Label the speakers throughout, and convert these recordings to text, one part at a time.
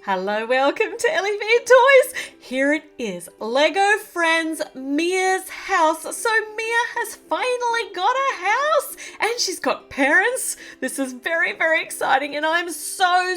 Speaker 1: Hello, welcome to Ellie V Toys. Here it is, Lego Friends Mia's house. So Mia has finally got a house and she's got parents. This is very, very exciting and I'm so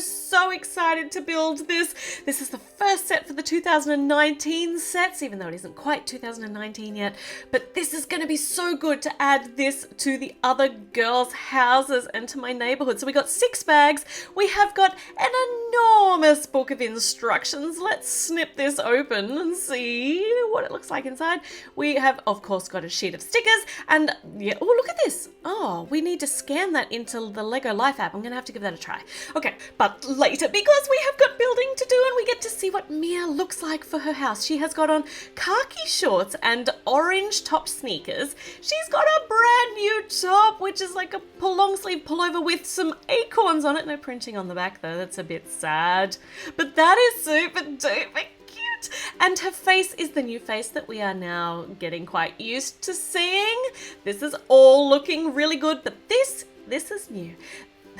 Speaker 1: excited to build this. This is the first set for the 2019 sets, even though it isn't quite 2019 yet. But this is going to be so good to add this to the other girls' houses and to my neighborhood. So we got 6 bags. We have got an enormous book of instructions. Let's snip this open and see what it looks like inside. We have, of course, got a sheet of stickers and yeah, oh, look at this. Oh, we need to scan that into the Lego Life app. I'm going to have to give that a try. Okay, but later because we have got building to do and we get to see what Mia looks like for her house. She has got on khaki shorts and orange top sneakers. She's got a brand new top, which is like a long sleeve pullover with some acorns on it. No printing on the back though. That's a bit sad. But that is super duper cute. And her face is the new face that we are now getting quite used to seeing. This is all looking really good, but this is new.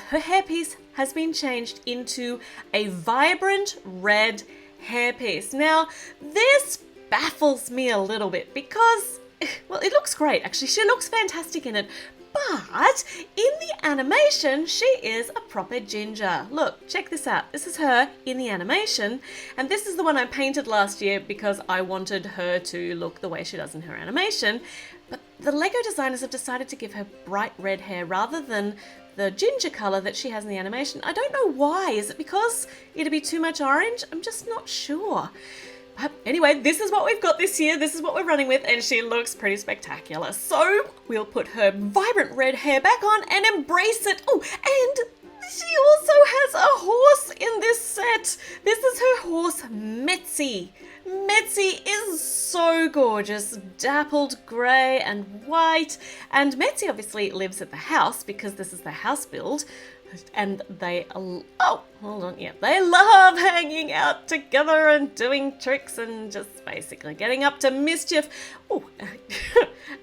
Speaker 1: Her hairpiece has been changed into a vibrant red hairpiece. Now, this baffles me a little bit because, well, it looks great. Actually, she looks fantastic in it. But in the animation, she is a proper ginger. Look, check this out. This is her in the animation. And this is the one I painted last year because I wanted her to look the way she does in her animation. But the Lego designers have decided to give her bright red hair rather than the ginger color that she has in the animation. I don't know why. Is it because it'd be too much orange? I'm just not sure. But anyway, this is what we've got this year. This is what we're running with, and she looks pretty spectacular. So we'll put her vibrant red hair back on and embrace it. Oh, and she also has a horse in this set. This is her horse, Metzie. Metzie is so gorgeous, dappled grey and white. And Metzie obviously lives at the house because this is the house build. And they, oh, hold on, yeah, they love hanging out together and doing tricks and just basically getting up to mischief. Oh,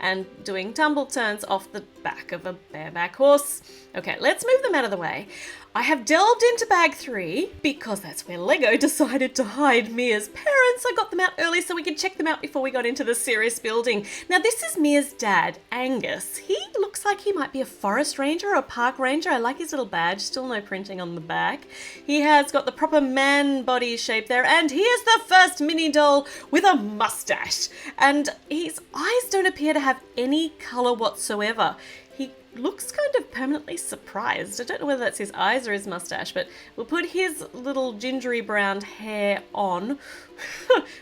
Speaker 1: and doing tumble turns off the back of a bareback horse. Okay, let's move them out of the way. I have delved into bag 3 because that's where Lego decided to hide Mia's parents. I got them out early so we could check them out before we got into the serious building. Now this is Mia's dad, Angus. He looks like he might be a forest ranger or a park ranger. I like his little badge, still no printing on the back. He has got the proper man body shape there, and he is the first mini doll with a mustache. And his eyes don't appear to have any colour whatsoever. He looks kind of permanently surprised. I don't know whether that's his eyes or his mustache, but we'll put his little gingery brown hair on.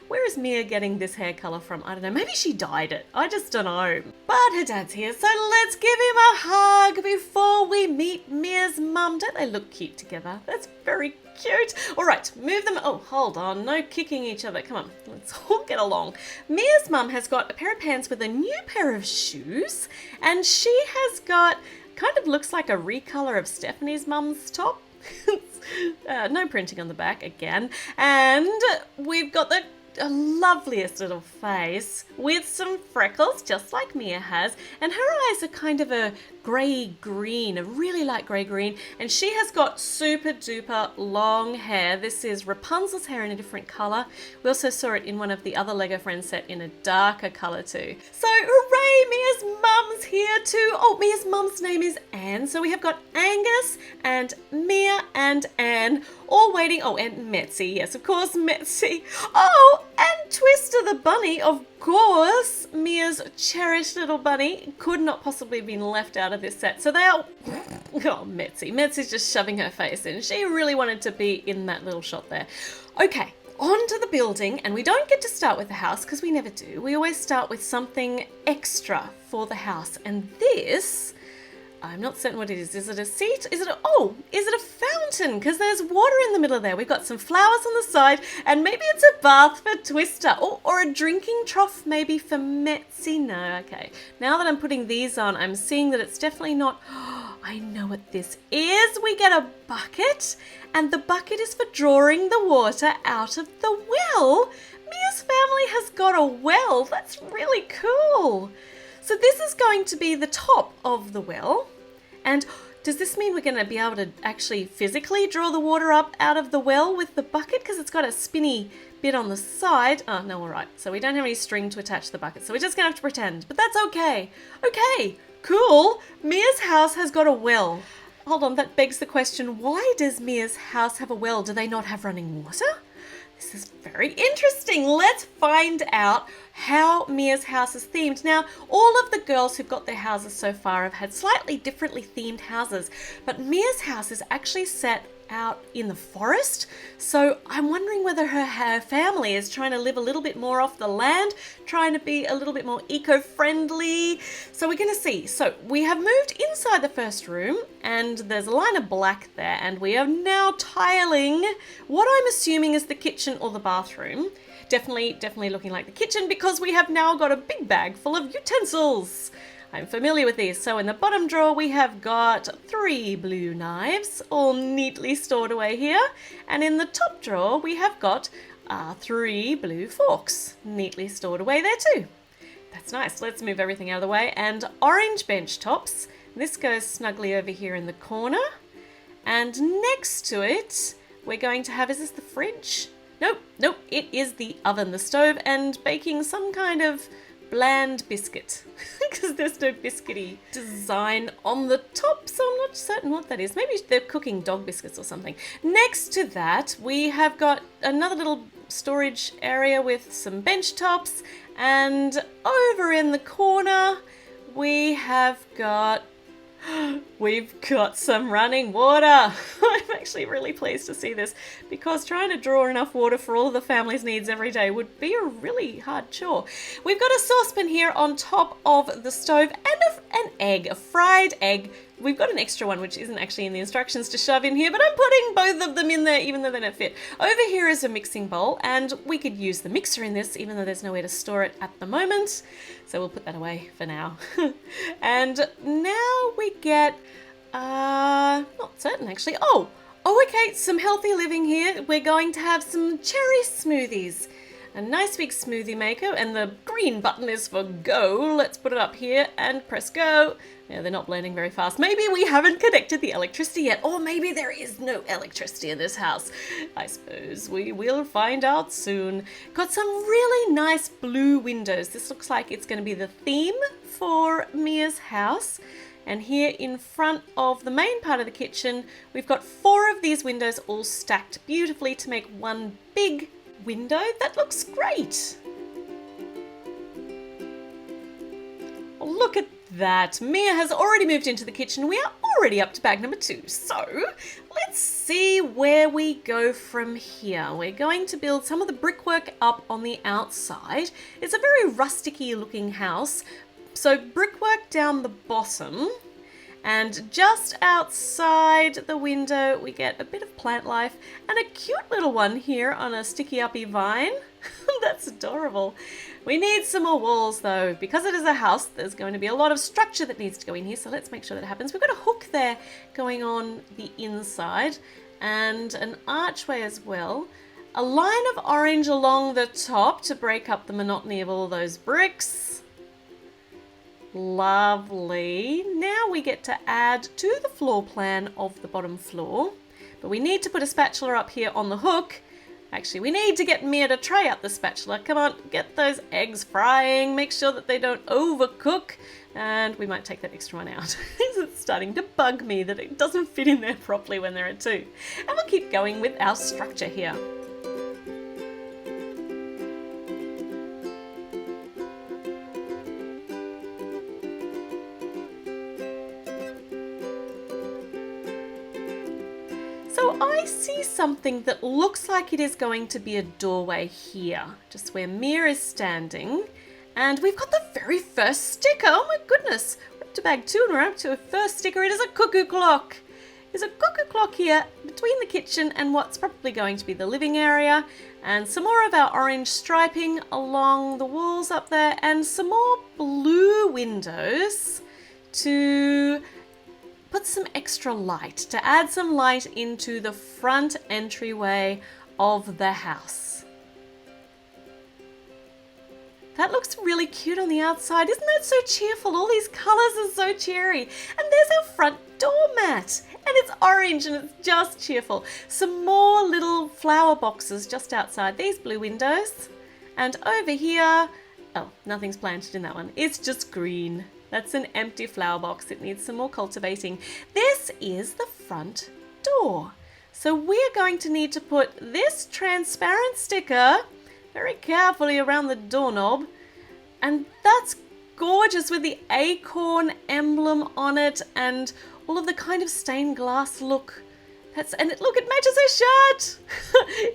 Speaker 1: Where is Mia getting this hair colour from? I don't know. Maybe she dyed it. I just don't know. But her dad's here, so let's give him a hug before we meet Mia's mum. Don't they look cute together? That's very cute. All right, move them. Oh, hold on. No kicking each other. Come on, let's all get along. Mia's mum has got a pair of pants with a new pair of shoes, and she has got, kind of looks like a recolor of Stephanie's mum's top. No printing on the back again. And we've got the loveliest little face with some freckles, just like Mia has. And her eyes are kind of a grey-green, a really light grey-green. And she has got super duper long hair. This is Rapunzel's hair in a different colour. We also saw it in one of the other Lego Friends set in a darker colour too. So hooray, Mia's mum's here too. Oh, Mia's mum's name is Anne. So we have got Angus and Mia and Anne all waiting. Oh, and Metzie. Yes, of course, Metzie. Oh, and Twister the bunny, of course. Mia's cherished little bunny could not possibly have been left out of this set. So they are... Oh, Metzie. Metzie's just shoving her face in. She really wanted to be in that little shot there. Okay, on to the building. And we don't get to start with the house because we never do. We always start with something extra for the house. And this... I'm not certain what it is. Is it a seat? Is it a fountain? Because there's water in the middle there. We've got some flowers on the side, and maybe it's a bath for Twister. Or a drinking trough maybe for Metzie. No, okay. Now that I'm putting these on, I'm seeing that it's definitely not... Oh, I know what this is. We get a bucket, and the bucket is for drawing the water out of the well. Mia's family has got a well. That's really cool. So this is going to be the top of the well. And Does this mean we're going to be able to actually physically draw the water up out of the well with the bucket? Because it's got a spinny bit on the side. Oh, no, all right. So we don't have any string to attach the bucket. So we're just going to have to pretend. But that's okay. Okay, cool. Mia's house has got a well. Hold on, that begs the question, why does Mia's house have a well? Do they not have running water? This is very interesting. Let's find out how Mia's house is themed. Now, all of the girls who've got their houses so far have had slightly differently themed houses, but Mia's house is actually set out in the forest. So I'm wondering whether her family is trying to live a little bit more off the land, trying to be a little bit more eco-friendly. So we're going to see. So we have moved inside the first room and there's a line of black there, and we are now tiling what I'm assuming is the kitchen or the bathroom. Definitely looking like the kitchen, because we have now got a big bag full of utensils. I'm familiar with these. So in the bottom drawer, we have got 3 blue knives, all neatly stored away here. And in the top drawer, we have got 3 blue forks, neatly stored away there too. That's nice. Let's move everything out of the way. And orange bench tops. This goes snugly over here in the corner. And next to it, we're going to have, is this the fridge? Nope, it is the oven, the stove, and baking some kind of bland biscuit, because there's no biscuity design on the top, so I'm not certain what that is. Maybe they're cooking dog biscuits or something. Next to that, we have got another little storage area with some bench tops, and over in the corner, we've got some running water. I'm actually really pleased to see this, because trying to draw enough water for all of the family's needs every day would be a really hard chore. We've got a saucepan here on top of the stove and an egg, a fried egg. We've got an extra one which isn't actually in the instructions to shove in here, but I'm putting both of them in there even though they don't fit. Over here is a mixing bowl, and we could use the mixer in this even though there's nowhere to store it at the moment. So we'll put that away for now. And now we get, not certain actually. Oh, okay, some healthy living here. We're going to have some cherry smoothies. A nice big smoothie maker, and the green button is for go. Let's put it up here and press go. Yeah, they're not blending very fast. Maybe we haven't connected the electricity yet, or maybe there is no electricity in this house. I suppose we will find out soon. Got some really nice blue windows. This looks like it's going to be the theme for Mia's house. And here in front of the main part of the kitchen, we've got 4 of these windows all stacked beautifully to make one big window. That looks great. Oh, look at that. Mia has already moved into the kitchen. We are already up to bag number 2. So let's see where we go from here. We're going to build some of the brickwork up on the outside. It's a very rustic-y looking house. So brickwork down the bottom. And just outside the window, we get a bit of plant life and a cute little one here on a sticky uppy vine. That's adorable. We need some more walls though. Because it is a house, there's going to be a lot of structure that needs to go in here. So let's make sure that happens. We've got a hook there going on the inside and an archway as well. A line of orange along the top to break up the monotony of all those bricks. Lovely. Now we get to add to the floor plan of the bottom floor, but we need to put a spatula up here on the hook. Actually, we need to get Mia to tray up the spatula. Come on, get those eggs frying. Make sure that they don't overcook. And we might take that extra one out. It's starting to bug me that it doesn't fit in there properly when there are 2. And we'll keep going with our structure here. So I see something that looks like it is going to be a doorway here, just where Mia is standing. And we've got the very first sticker. Oh my goodness. We're up to bag 2 and we're up to a first sticker. It is a cuckoo clock. There's a cuckoo clock here between the kitchen and what's probably going to be the living area. And some more of our orange striping along the walls up there. And some more blue windows to put some extra light, to add some light into the front entryway of the house. That looks really cute on the outside. Isn't that so cheerful? All these colours are so cheery. And there's our front doormat. And it's orange and it's just cheerful. Some more little flower boxes just outside these blue windows. And over here, oh, nothing's planted in that one. It's just green. That's an empty flower box. It needs some more cultivating. This is the front door. So we're going to need to put this transparent sticker very carefully around the doorknob. And that's gorgeous with the acorn emblem on it and all of the kind of stained glass look. Look, it matches her shirt.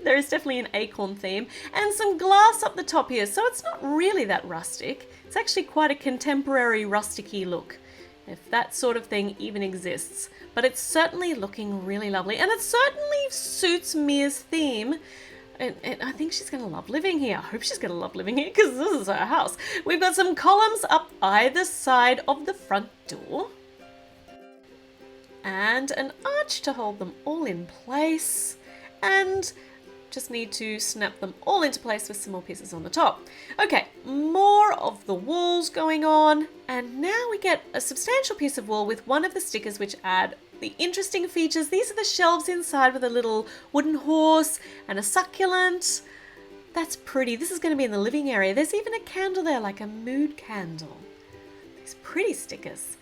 Speaker 1: There is definitely an acorn theme and some glass up the top here. So it's not really that rustic. It's actually quite a contemporary rusticy look, if that sort of thing even exists. But it's certainly looking really lovely and it certainly suits Mia's theme. And I think she's going to love living here. I hope she's going to love living here because this is her house. We've got some columns up either side of the front door. And an arch to hold them all in place. And just need to snap them all into place with some more pieces on the top. Okay, more of the walls going on. And now we get a substantial piece of wall with one of the stickers which add the interesting features. These are the shelves inside with a little wooden horse and a succulent. That's pretty. This is going to be in the living area. There's even a candle there, like a mood candle. These pretty stickers.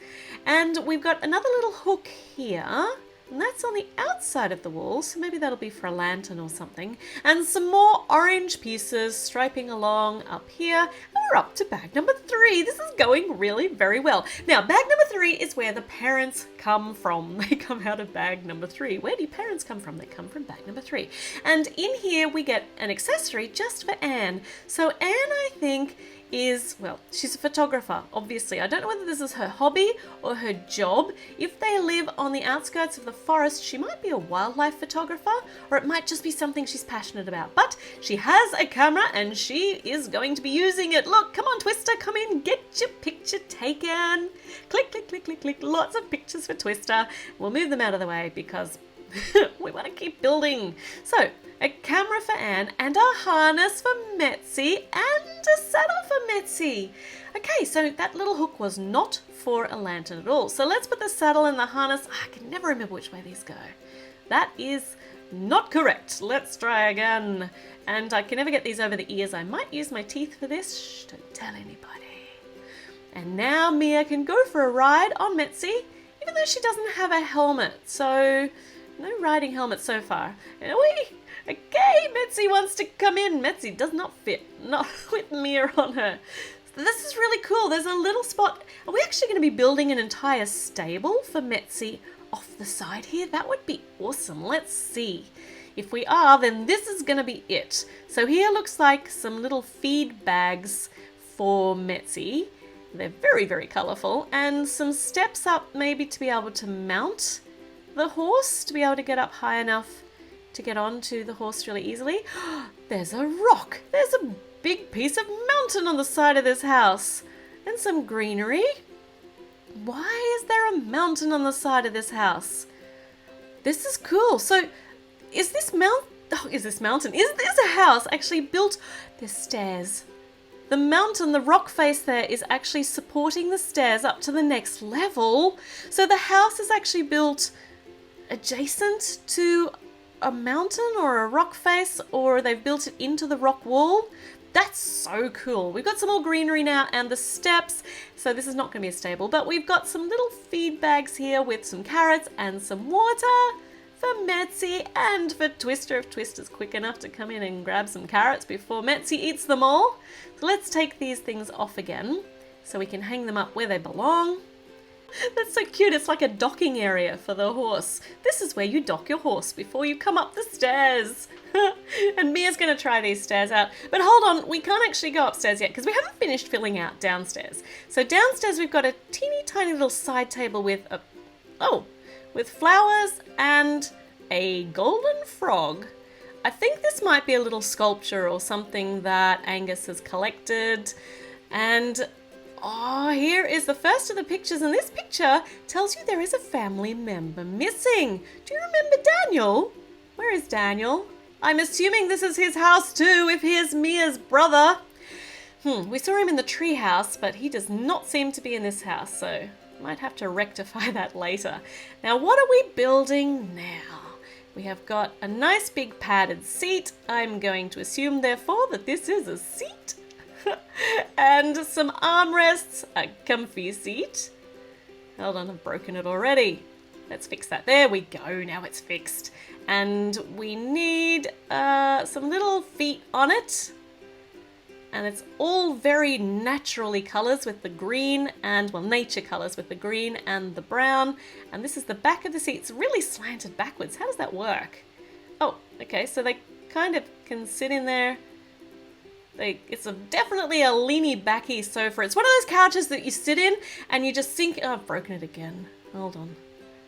Speaker 1: And we've got another little hook here, and that's on the outside of the wall, so maybe that'll be for a lantern or something. And some more orange pieces striping along up here. And we're up to bag number 3. This is going really very well. Now, bag number 3 is where the parents come from. They come out of bag number 3. Where do parents come from? They come from bag number 3. And in here we get an accessory just for Anne. So Anne, I think, she's a photographer, obviously. I don't know whether this is her hobby or her job. If they live on the outskirts of the forest, she might be a wildlife photographer, or it might just be something she's passionate about. But she has a camera and she is going to be using it. Look, come on, Twister, come in, get your picture taken. Click, click, click, click, click. Lots of pictures for Twister. We'll move them out of the way because we want to keep building. So, a camera for Anne and a harness for Metzie and a saddle for Metzie. Okay, so that little hook was not for a lantern at all. So let's put the saddle and the harness. I can never remember which way these go. That is not correct. Let's try again. And I can never get these over the ears. I might use my teeth for this. Shh, don't tell anybody. And now Mia can go for a ride on Metzie, even though she doesn't have a helmet. So no riding helmet so far. Okay, Metzie wants to come in. Metzie does not fit, not with Mia on her. This is really cool. There's a little spot. Are we actually going to be building an entire stable for Metzie off the side here? That would be awesome. Let's see. If we are, then this is going to be it. So here looks like some little feed bags for Metzie. They're very, very colourful. And some steps up maybe to be able to mount the horse, to be able to get up high enough to get onto the horse really easily. There's a rock. There's a big piece of mountain on the side of this house. And some greenery. Why is there a mountain on the side of this house? This is cool. So is this a house actually built? There's stairs. The mountain, the rock face there is actually supporting the stairs up to the next level. So the house is actually built adjacent to a mountain or a rock face, or they've built it into the rock wall. That's so cool. We've got some more greenery now and the steps. So this is not going to be a stable, but we've got some little feed bags here with some carrots and some water for Metzie and for Twister, if Twister's quick enough to come in and grab some carrots before Metzie eats them all. So let's take these things off again so we can hang them up where they belong. That's so cute. It's like a docking area for the horse. This is where you dock your horse before you come up the stairs. And Mia's going to try these stairs out. But hold on, we can't actually go upstairs yet because we haven't finished filling out downstairs. So downstairs we've got a teeny tiny little side table with with flowers and a golden frog. I think this might be a little sculpture or something that Angus has collected. And here is the first of the pictures, and this picture tells you there is a family member missing. Do you remember Daniel? Where is Daniel? I'm assuming this is his house too, if he is Mia's brother. We saw him in the tree house, but he does not seem to be in this house, so might have to rectify that later. Now, what are we building now? We have got a nice big padded seat. I'm going to assume, therefore, that this is a seat. And some armrests, a comfy seat. Hold on, I've broken it already. Let's fix that. There we go, now it's fixed. And we need some little feet on it. And it's all very naturally colours with the green and, well, nature colours with the green and the brown. And this is the back of the seat. It's really slanted backwards. How does that work? Oh, okay, so they kind of can sit in there. It's definitely a leany backy sofa. It's one of those couches that you sit in and you just sink. Oh, I've broken it again. Hold on.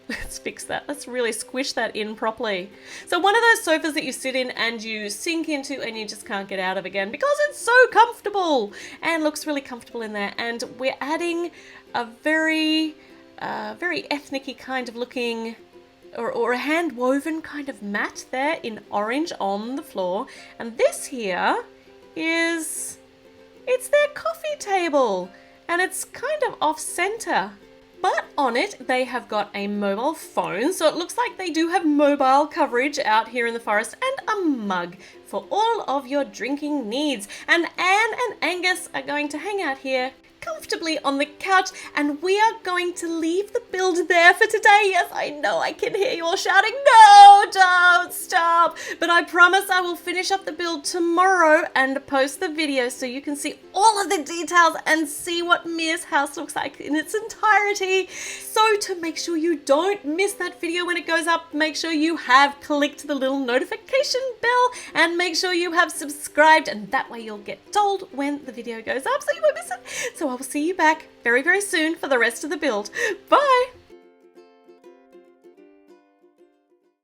Speaker 1: Let's fix that. Let's really squish that in properly. So one of those sofas that you sit in and you sink into and you just can't get out of again because it's so comfortable and looks really comfortable in there. And we're adding a very ethnic-y kind of looking or a hand-woven kind of mat there in orange on the floor. And this here it's their coffee table and it's kind of off-center. But on it, they have got a mobile phone, so it looks like they do have mobile coverage out here in the forest, and a mug for all of your drinking needs. And Anne and Angus are going to hang out here comfortably on the couch, and we are going to leave the build there for today. Yes, I know I can hear you all shouting, no, don't stop. But I promise I will finish up the build tomorrow and post the video so you can see all of the details and see what Mia's house looks like in its entirety. So to make sure you don't miss that video when it goes up, make sure you have clicked the little notification bell and make sure you have subscribed, and that way you'll get told when the video goes up so you won't miss it. So I will see you back very, very soon for the rest of the build. Bye!